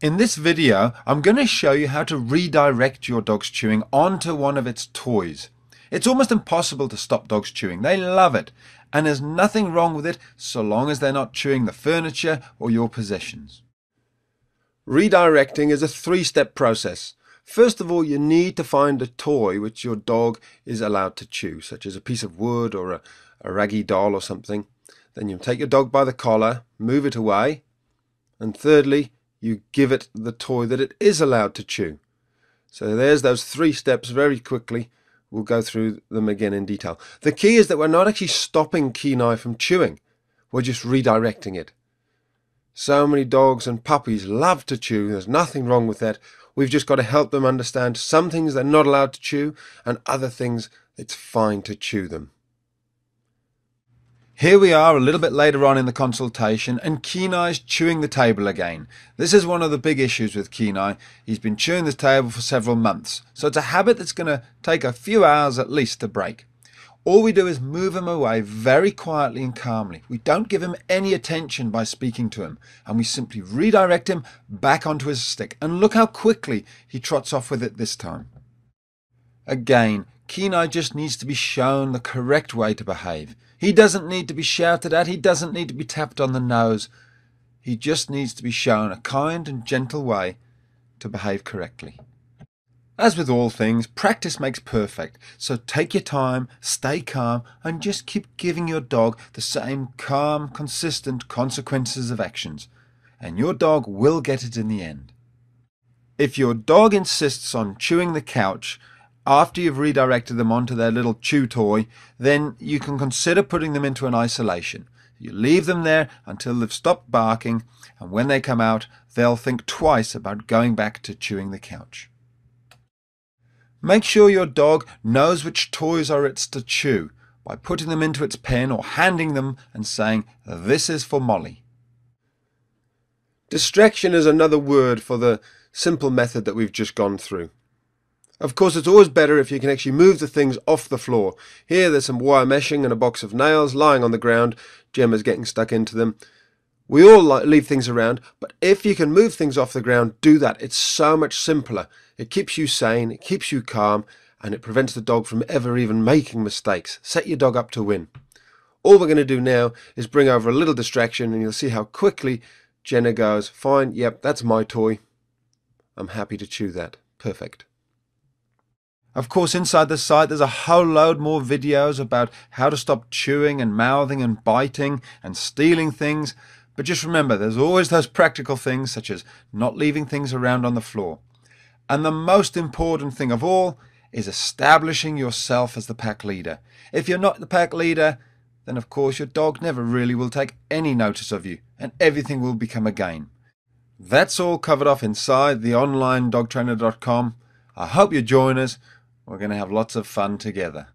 In this video, I'm going to show you how to redirect your dog's chewing onto one of its toys. It's almost impossible to stop dogs chewing. They love it, and there's nothing wrong with it so long as they're not chewing the furniture or your possessions. Redirecting is a three-step process. First of all, you need to find a toy which your dog is allowed to chew, such as a piece of wood or a raggy doll or something. Then you take your dog by the collar, move it away, and thirdly, you give it the toy that it is allowed to chew. So there's those three steps very quickly. We'll go through them again in detail. The key is that we're not actually stopping Kenai from chewing. We're just redirecting it. So many dogs and puppies love to chew. There's nothing wrong with that. We've just got to help them understand some things they're not allowed to chew and other things it's fine to chew them. Here we are a little bit later on in the consultation, and Kenai's chewing the table again. This is one of the big issues with Kenai. He's been chewing the table for several months, so it's a habit that's going to take a few hours at least to break. All we do is move him away very quietly and calmly. We don't give him any attention by speaking to him, and we simply redirect him back onto his stick. And look how quickly he trots off with it this time. Again, Kenai just needs to be shown the correct way to behave. He doesn't need to be shouted at. He doesn't need to be tapped on the nose. He just needs to be shown a kind and gentle way to behave correctly. As with all things, practice makes perfect. So take your time, stay calm, and just keep giving your dog the same calm, consistent consequences of actions. And your dog will get it in the end. If your dog insists on chewing the couch after you've redirected them onto their little chew toy, then you can consider putting them into an isolation. You leave them there until they've stopped barking, and when they come out, they'll think twice about going back to chewing the couch. Make sure your dog knows which toys are its to chew by putting them into its pen or handing them and saying, "This is for Molly." Distraction is another word for the simple method that we've just gone through. Of course, it's always better if you can actually move the things off the floor. Here there's some wire meshing and a box of nails lying on the ground. Gemma's getting stuck into them. We all leave things around, but if you can move things off the ground, do that. It's so much simpler. It keeps you sane, it keeps you calm, and it prevents the dog from ever even making mistakes. Set your dog up to win. All we're going to do now is bring over a little distraction, and you'll see how quickly Jenna goes, "Fine, yep, that's my toy. I'm happy to chew that. Perfect." Of course, inside the site there's a whole load more videos about how to stop chewing and mouthing and biting and stealing things. But just remember, there's always those practical things such as not leaving things around on the floor. And the most important thing of all is establishing yourself as the pack leader. If you're not the pack leader, then of course your dog never really will take any notice of you, and everything will become a game. That's all covered off inside the online dogtrainer.com. I hope you join us. We're going to have lots of fun together.